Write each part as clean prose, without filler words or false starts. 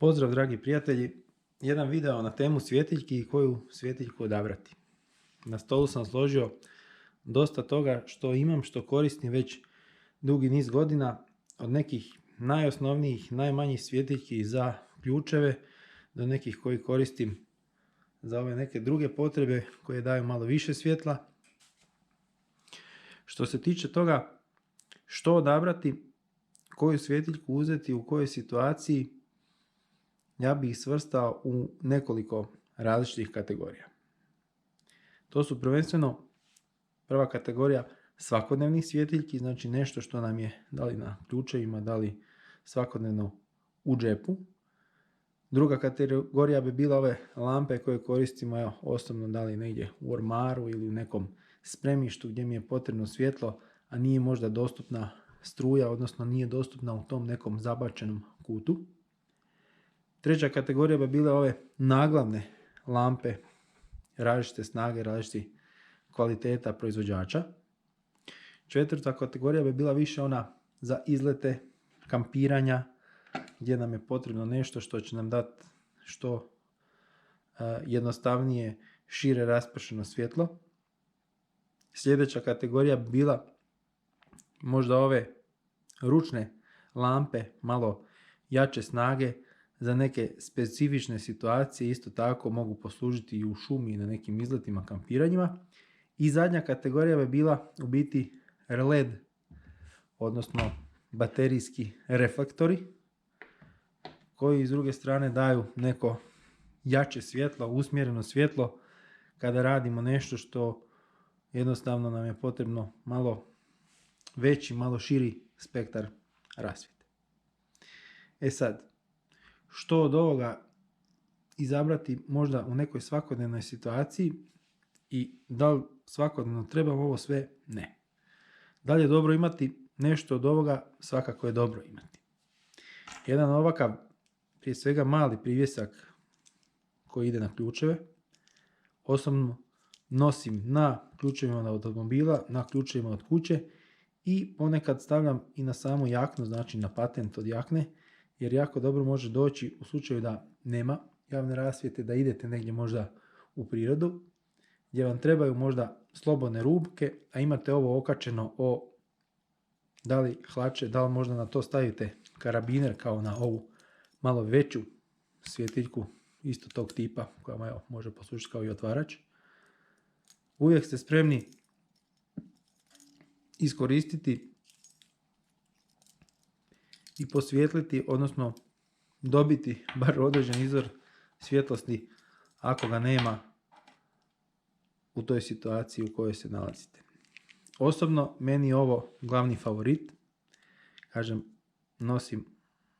Pozdrav dragi prijatelji, jedan video na temu svjetiljki i koju svjetiljku odabrati. Na stolu sam složio dosta toga što imam, što koristim već dugi niz godina, od nekih najosnovnijih, najmanjih svjetiljki za ključeve do nekih koji koristim za ove neke druge potrebe koje daju malo više svjetla. Što se tiče toga što odabrati, koju svjetiljku uzeti, u kojoj situaciji, ja bih ih svrstao u nekoliko različitih kategorija. To su prvenstveno prva kategorija svakodnevnih svjetiljki, znači nešto što nam je da li na ključevima, da li svakodnevno u džepu. Druga kategorija bi bila ove lampe koje koristimo osobno da li negdje u ormaru ili u nekom spremištu gdje mi je potrebno svjetlo, a nije možda dostupna struja, odnosno nije dostupna u tom nekom zabačenom kutu. Treća kategorija bi bile ove naglavne lampe različite snage, različitih kvaliteta proizvođača. Četvrta kategorija bi bila više ona za izlete, kampiranja, gdje nam je potrebno nešto što će nam dati što jednostavnije, šire raspršeno svjetlo. Sljedeća kategorija bi bila možda ove ručne lampe, malo jače snage, za neke specifične situacije, isto tako mogu poslužiti i u šumi i na nekim izletima, kampiranjima. I zadnja kategorija bi bila u biti LED, odnosno baterijski reflektori, koji s druge strane daju neko jače svjetlo, usmjereno svjetlo kada radimo nešto što jednostavno nam je potrebno malo veći, malo širi spektar rasvjete. E sad, što od ovoga izabrati možda u nekoj svakodnevnoj situaciji i da li svakodnevno treba ovo sve? Ne. Da li je dobro imati nešto od ovoga? Svakako je dobro imati. Jedan ovakav, prije svega mali privjesak koji ide na ključeve, osobno nosim na ključevima od automobila, na ključevima od kuće i ponekad stavljam i na samu jaknu, znači na patent od jakne, jer jako dobro može doći u slučaju da nema javne rasvjete, da idete negdje možda u prirodu, gdje vam trebaju možda slobodne rubke, a imate ovo okačeno o da li hlače, da li možda na to stavite karabiner kao na ovu malo veću svjetiljku isto tog tipa koja može poslužiti kao i otvarač. Uvijek ste spremni iskoristiti i posvijetliti, odnosno dobiti bar određen izvor svjetlosti ako ga nema u toj situaciji u kojoj se nalazite. Osobno meni je ovo glavni favorit. Kažem, nosim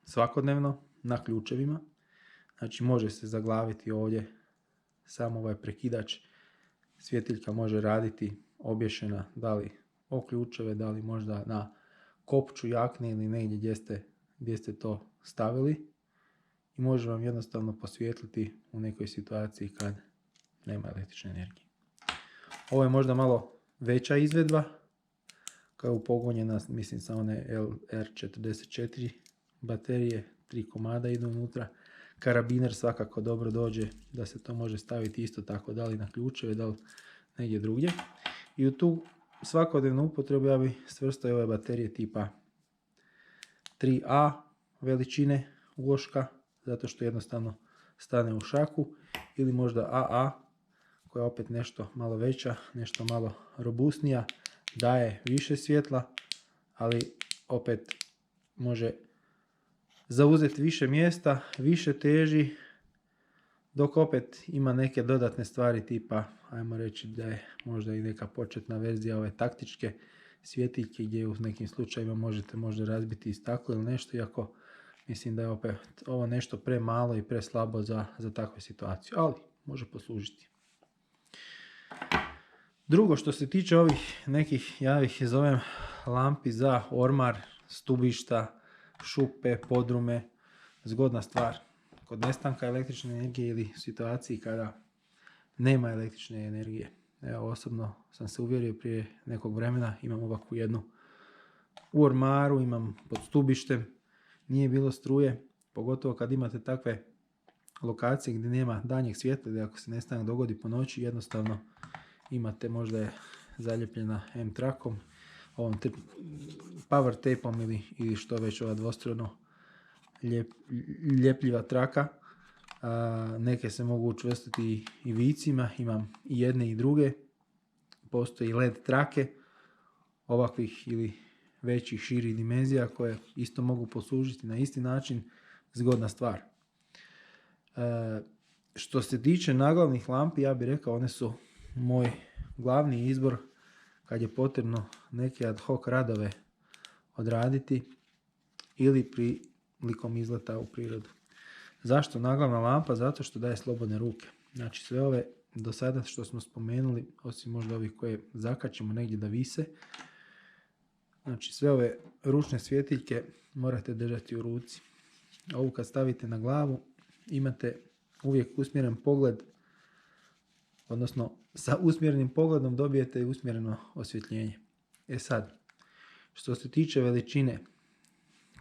svakodnevno na ključevima. Znači može se zaglaviti ovdje samo ovaj prekidač. Svjetiljka može raditi obješena da li o ključeve, da li možda na kopču jakne ili negdje gdje ste to stavili i može vam jednostavno posvijetliti u nekoj situaciji kad nema električne energije. Ovo je možda malo veća izvedba, koja je upogonjena, mislim, sa one LR44 baterije, 3 komada idu unutra. Karabiner svakako dobro dođe da se to može staviti isto tako, da li na ključeve, da li negdje drugdje. I u tu svakodnevnu upotrebu ja bih svrstao ove baterije tipa 3A veličine uloška, zato što jednostavno stane u šaku, ili možda AA, koja je opet nešto malo veća, nešto malo robusnija, daje više svjetla, ali opet može zauzeti više mjesta, više teži, dok opet ima neke dodatne stvari tipa, ajmo reći da je možda i neka početna verzija ove taktičke svjetiljke gdje u nekim slučajevima možete možda razbiti i staklo ili nešto, iako mislim da je opet ovo nešto premalo i preslabo za takvu situaciju, ali može poslužiti. Drugo, što se tiče ovih nekih, ja ih zovem lampi za ormar, stubišta, šupe, podrume, zgodna stvar kod nestanka električne energije ili situaciji kada nema električne energije. Evo, osobno sam se uvjerio prije nekog vremena, imam ovakvu jednu u ormaru, imam pod stubištem, nije bilo struje, Pogotovo kad imate takve lokacije gdje nema danjeg svjetla ili ako se nestanak dogodi po noći, jednostavno imate možda je zaljepljena M-trakom, ovom power tapeom ili što već ova dvostrano ljepljiva traka. Neke se mogu učvrstiti i vicima, imam i jedne i druge. Postoji LED trake ovakvih ili većih, širih dimenzija koje isto mogu poslužiti na isti način, zgodna stvar. Što se tiče naglavnih lampi, ja bih rekao one su moj glavni izbor kad je potrebno neke ad hoc radove odraditi ili prilikom izleta u prirodu. Zašto naglavna lampa? Zato što daje slobodne ruke. Znači sve ove do sada što smo spomenuli, osim možda ovih koje zakačimo negdje da vise, znači sve ove ručne svjetiljke morate držati u ruci. Ovu kad stavite na glavu imate uvijek usmjeren pogled, odnosno sa usmjerenim pogledom dobijete i usmjereno osvjetljenje. Sad, što se tiče veličine,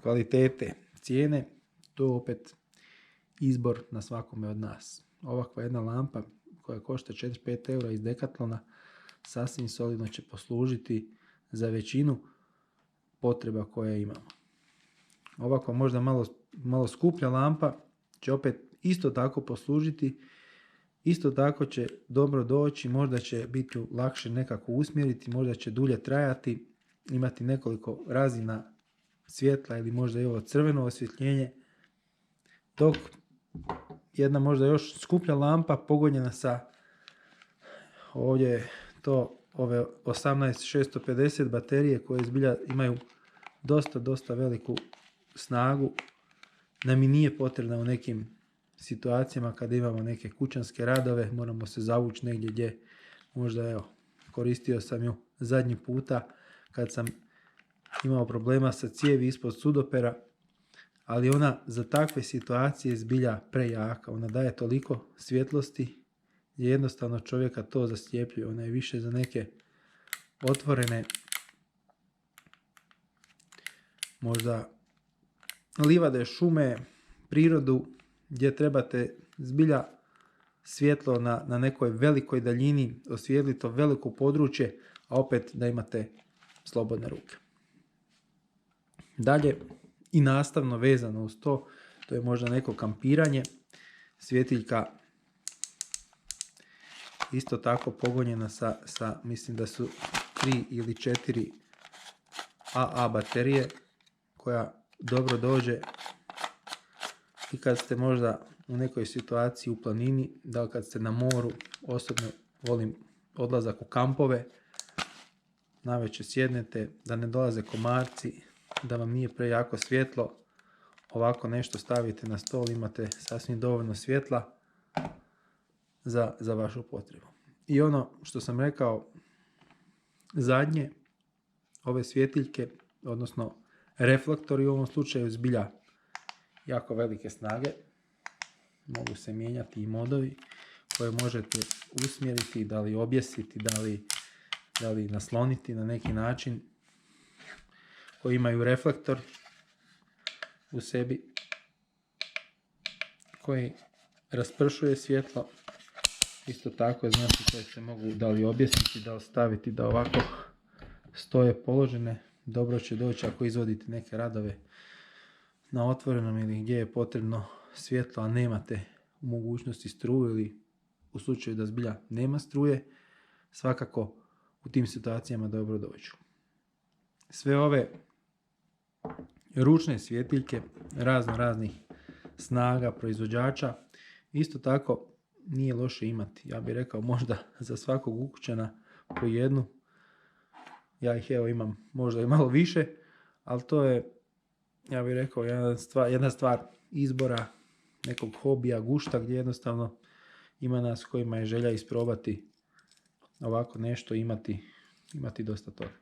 kvalitete, cijene, to opet izbor na svakome od nas. Ovakva jedna lampa koja košta 4-5 eura iz Decathlona sasvim solidno će poslužiti za većinu potreba koje imamo. Ovakva možda malo skuplja lampa će opet isto tako poslužiti, isto tako će dobro doći, možda će biti lakše nekako usmjeriti, možda će dulje trajati, imati nekoliko razina svjetla ili možda i ovo crveno osvjetljenje, dok jedna možda još skuplja lampa pogonjena sa ovdje je to ove 18650 baterije koje zbilja imaju dosta veliku snagu, nam i nije potrebna u nekim situacijama kada imamo neke kućanske radove, moramo se zavući negdje gdje možda evo, koristio sam ju zadnji puta kad sam imao problema sa cijevi ispod sudopera, ali ona za takve situacije zbilja prejaka, ona daje toliko svjetlosti gdje jednostavno čovjeka to zaslijepljuje, ona je više za neke otvorene možda livade, šume, prirodu gdje trebate zbilja svjetlo na nekoj velikoj daljini, osvijetliti to veliko područje, a opet da imate slobodne ruke. Dalje, i nastavno vezano uz to je možda neko kampiranje, svjetiljka isto tako pogonjena sa mislim da su 3 ili 4 AA baterije koja dobro dođe i kad ste možda u nekoj situaciji u planini, da li kad ste na moru, osobno volim odlazak u kampove, navečer sjednete, da ne dolaze komarci, da vam nije prejako svjetlo, ovako nešto stavite na stol, imate sasvim dovoljno svjetla za vašu potrebu. I ono što sam rekao zadnje, ove svjetiljke, odnosno reflektori u ovom slučaju zbilja jako velike snage, mogu se mijenjati i modovi koje možete usmjeriti, da li objesiti, da li nasloniti na neki način, koji imaju reflektor u sebi, koji raspršuje svjetlo. Isto tako znači koje se mogu da li objesiti, da li staviti da ovako stoje položene. Dobro će doći ako izvodite neke radove na otvorenom ili gdje je potrebno svjetlo, a nemate u mogućnosti struju ili u slučaju da zbilja nema struje, svakako u tim situacijama dobro dođu. Sve ove ručne svjetiljke raznih snaga proizvođača isto tako nije loše imati. Ja bih rekao možda za svakog ukućana po jednu. Ja ih evo imam možda i malo više, ali to je, ja bih rekao, jedna stvar izbora, nekog hobija, gušta, gdje jednostavno ima nas kojima je želja isprobati ovako nešto, imati dosta toga.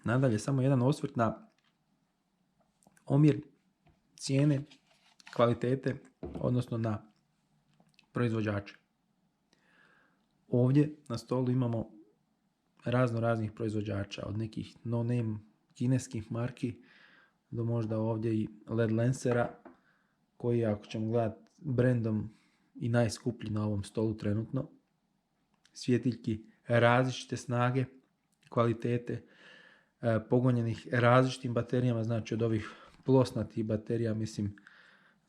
Nadalje, samo jedan osvrt na omjer cijene, kvalitete, odnosno na proizvođače. Ovdje na stolu imamo raznih proizvođača, od nekih no-name kineskih marki do možda ovdje i LED Lancera, koji je, ako ćemo gledati brandom, i najskuplji na ovom stolu trenutno. Svjetiljki različite snage, kvalitete, pogonjenih različitim baterijama, znači od ovih plosnatih baterija, mislim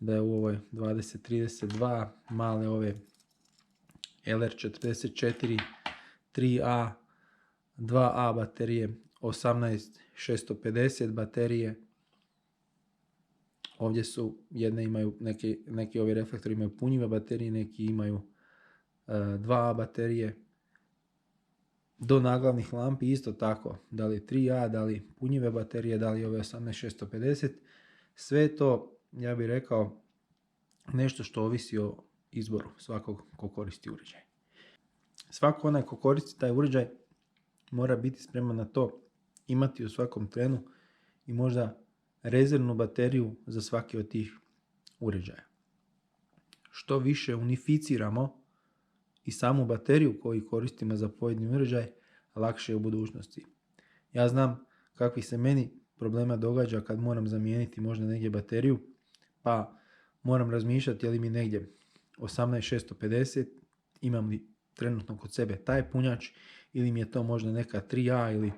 da je u ovoj 2032, male ove LR44, 3A, 2A baterije, 18650 baterije. Ovdje su, jedne imaju, neki ovi reflektori imaju punjive baterije, neki imaju 2A baterije. Do naglavnih lampi isto tako, da li 3A, da li punjive baterije, da li ove 18650. Sve to, ja bih rekao, nešto što ovisi o izboru svakog ko koristi uređaj. Svako onaj ko koristi taj uređaj mora biti spreman na to, imati u svakom trenu i možda rezervnu bateriju za svaki od tih uređaja. Što više unificiramo i samu bateriju koju koristimo za pojedini uređaj, lakše je u budućnosti. Ja znam kakvih se meni problema događa kad moram zamijeniti možda negdje bateriju, pa moram razmišljati je li mi negdje 18650, imam li trenutno kod sebe taj punjač, ili mi je to možda neka 3A ili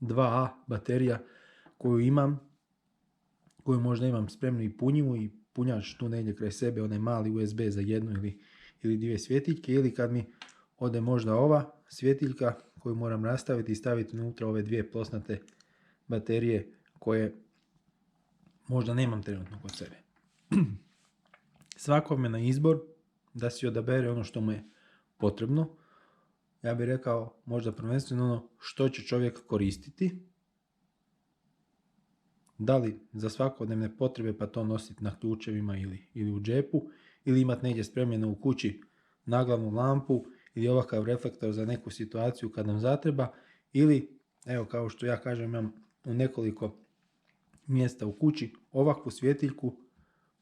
2A baterija koju možda imam spremnu i punjivu i punjač tu negdje kraj sebe, onaj mali USB za jednu ili dvije svjetiljke, ili kad mi ode možda ova svjetiljka koju moram rastaviti i staviti unutra ove dvije plosnate baterije koje možda nemam trenutno kod sebe. Svakome na izbor da si odabere ono što mu je potrebno. Ja bih rekao možda prvenstveno ono što će čovjek koristiti. Da li za svakodnevne potrebe pa to nositi na ključevima ili u džepu, ili imati negdje spremljeno u kući naglavnu lampu ili ovakav reflektor za neku situaciju kad nam zatreba, ili evo kao što ja kažem, imam u nekoliko mjesta u kući ovakvu svjetiljku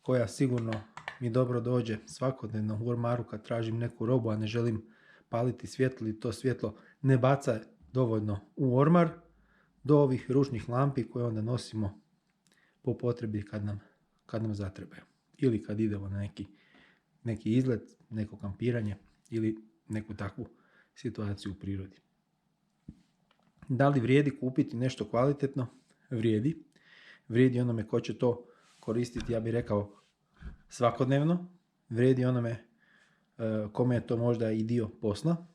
koja sigurno mi dobro dođe svakodnevno u ormaru kad tražim neku robu, a ne želim paliti svjetlo i to svjetlo ne baca dovoljno u ormar, do ovih ručnih lampi koje onda nosimo po potrebi kad nam zatrebaju. Ili kad idemo na neki izlet, neko kampiranje ili neku takvu situaciju u prirodi. Da li vrijedi kupiti nešto kvalitetno? Vrijedi. Vrijedi onome ko će to koristiti, ja bih rekao, svakodnevno. Vrijedi onome kome je to možda i dio posla.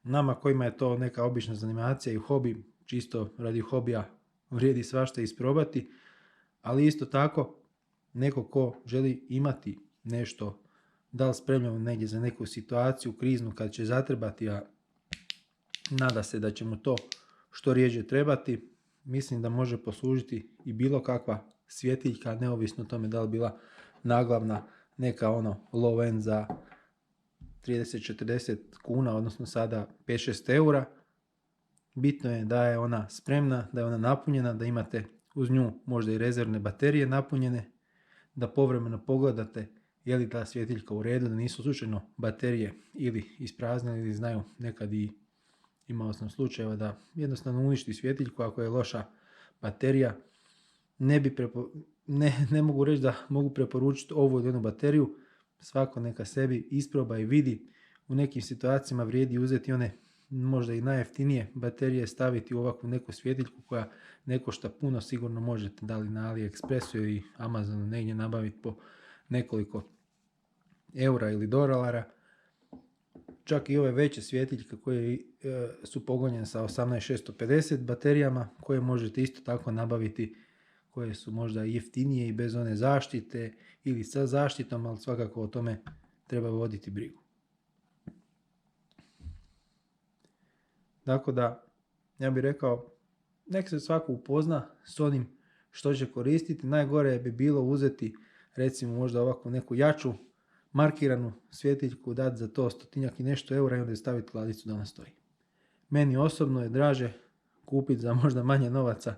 Nama kojima je to neka obična zanimacija i hobi, čisto radi hobija, vrijedi svašta isprobati, ali isto tako neko ko želi imati nešto, da li spremljamo negdje za neku situaciju kriznu kad će zatrebati, a nada se da će mu to što rjeđe trebati, mislim da može poslužiti i bilo kakva svjetiljka, neovisno o tome da li bila naglavna neka low end za 30-40 kuna, odnosno sada 5-6 eura. Bitno je da je ona spremna, da je ona napunjena, da imate uz nju možda i rezervne baterije napunjene, da povremeno pogledate je li ta svjetiljka u redu, da nisu slučajno baterije ili ispraznili ili znaju nekad i imao sam slučajeva da jednostavno uništi svjetiljku ako je loša baterija. Ne mogu reći da mogu preporučiti ovu ili jednu bateriju, svako neka sebi isproba i vidi. U nekim situacijama vrijedi uzeti one možda i najjeftinije baterije, staviti u ovakvu neku svjetiljku koja ne košta puno, sigurno možete da li na AliExpressu ili Amazonu negdje nabaviti po nekoliko eura ili dolara. Čak i ove veće svjetiljke koje su pogonjene sa 18650 baterijama, koje možete isto tako nabaviti, koje su možda jeftinije i bez one zaštite ili sa zaštitom, ali svakako o tome treba voditi brigu. Tako da, ja bih rekao, nek se svako upozna s onim što će koristiti. Najgore bi bilo uzeti, recimo možda ovakvu neku jaču markiranu svjetiljku, dati za to 100 i nešto eura i onda staviti ladicu da ona stoji. Meni osobno je draže kupiti za možda manje novaca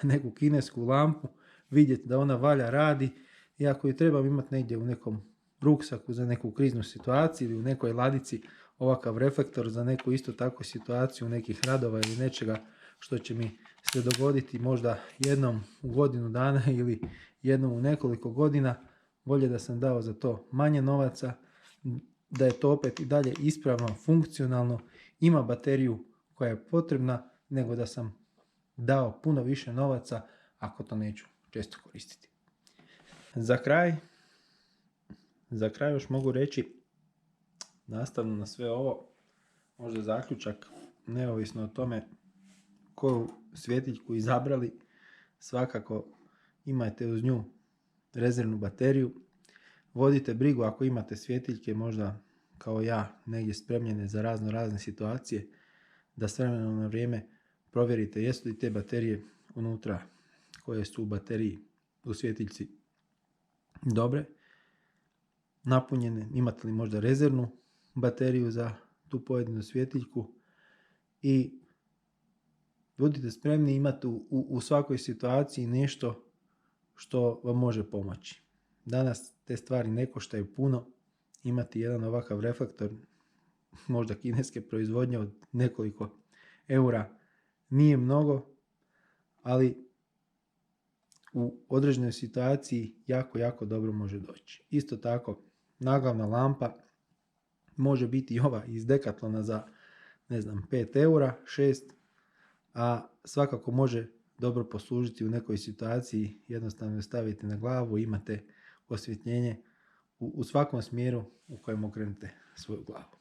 neku kinesku lampu, vidjeti da ona valja, radi, i ako ju trebam imati negdje u nekom ruksaku za neku kriznu situaciju ili u nekoj ladici ovakav reflektor za neku isto takvu situaciju nekih radova ili nečega što će mi se dogoditi možda jednom u godinu dana ili jednom u nekoliko godina, bolje da sam dao za to manje novaca, da je to opet i dalje ispravno, funkcionalno, ima bateriju koja je potrebna, nego da sam dao puno više novaca ako to neću često koristiti. Za kraj još mogu reći, nastavno na sve ovo, možda zaključak, neovisno o tome koju svjetiljku izabrali, svakako imajte uz nju rezervnu bateriju. Vodite brigu ako imate svjetiljke možda kao ja negdje spremljene za razne situacije, da s vremenom na vrijeme provjerite jesu li te baterije unutra koje su u bateriji u svjetiljci dobre, napunjene, imate li možda rezervnu bateriju za tu pojedinu svjetiljku i budite spremni imati u svakoj situaciji nešto što vam može pomoći. Danas te stvari ne koštaju puno, imati jedan ovakav reflektor, možda kineske proizvodnje od nekoliko eura, nije mnogo, ali u određenoj situaciji jako dobro može doći. Isto tako, naglavna lampa može biti i ova iz Decathlona za 5 eura, 6, a svakako može dobro poslužiti u nekoj situaciji, jednostavno stavite na glavu, imate osvjetljenje u svakom smjeru u kojem okrenete svoju glavu.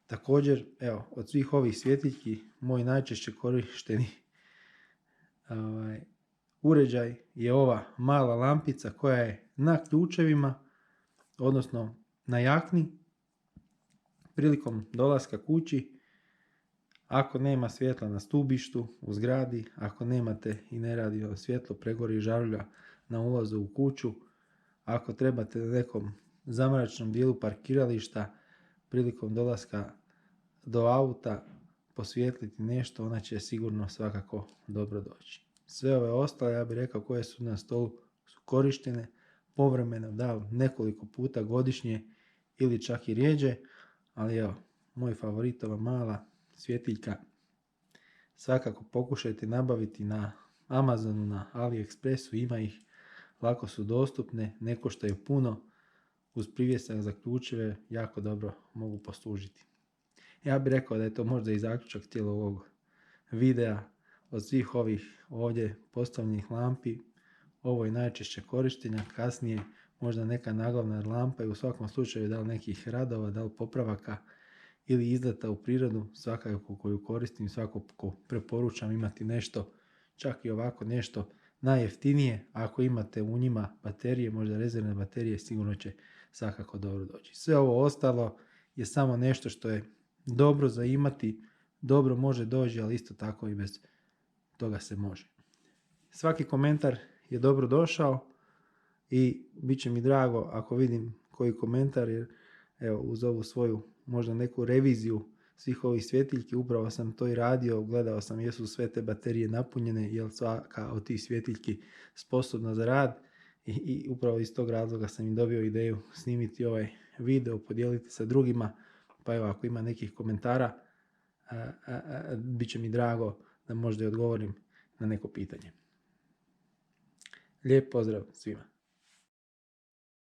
Također, evo, od svih ovih svjetiljki, moj najčešće korišteni uređaj je ova mala lampica koja je na ključevima, odnosno na jakni, prilikom dolaska kući. Ako nema svjetla na stubištu, u zgradi, ako nemate i ne radi svjetlo, pregori žarulja na ulazu u kuću, ako trebate na nekom zamračnom dijelu parkirališta prilikom dolaska do auta posvijetliti nešto, ona će sigurno svakako dobro doći. Sve ove ostale, ja bih rekao, koje su na stolu su korištene povremeno, da nekoliko puta godišnje ili čak i rjeđe, ali evo, moj favorit, ova mala svjetiljka, svakako pokušajte nabaviti na Amazonu, na AliExpressu, ima ih, lako su dostupne, ne koštaju puno, uz privjesak za ključeve jako dobro mogu poslužiti. Ja bih rekao da je to možda i zaključak cijelog ovog videa. Od svih ovih ovdje postavljenih lampi, ovo je najčešće korištenja, kasnije možda neka naglavna lampa i u svakom slučaju da li nekih radova, da li popravaka ili izleta u prirodu, svakako koju koristim, svakako preporučam imati nešto, čak i ovako nešto najjeftinije. Ako imate u njima baterije, možda rezervne baterije, sigurno će svakako dobro doći. Sve ovo ostalo je samo nešto što je dobro za imati, dobro može doći, ali isto tako i bez toga se može. Svaki komentar je dobro došao i bit će mi drago ako vidim koji komentar, jer evo, uz ovu svoju možda neku reviziju svih ovih svjetiljki, upravo sam to i radio, gledao sam jesu sve te baterije napunjene, je li svaka od tih svjetiljki sposobna za rad i upravo iz tog razloga sam im dobio ideju snimiti ovaj video, podijeliti sa drugima, pa evo, ako ima nekih komentara, bit će mi drago da možda i odgovorim na neko pitanje. Lijep pozdrav svima.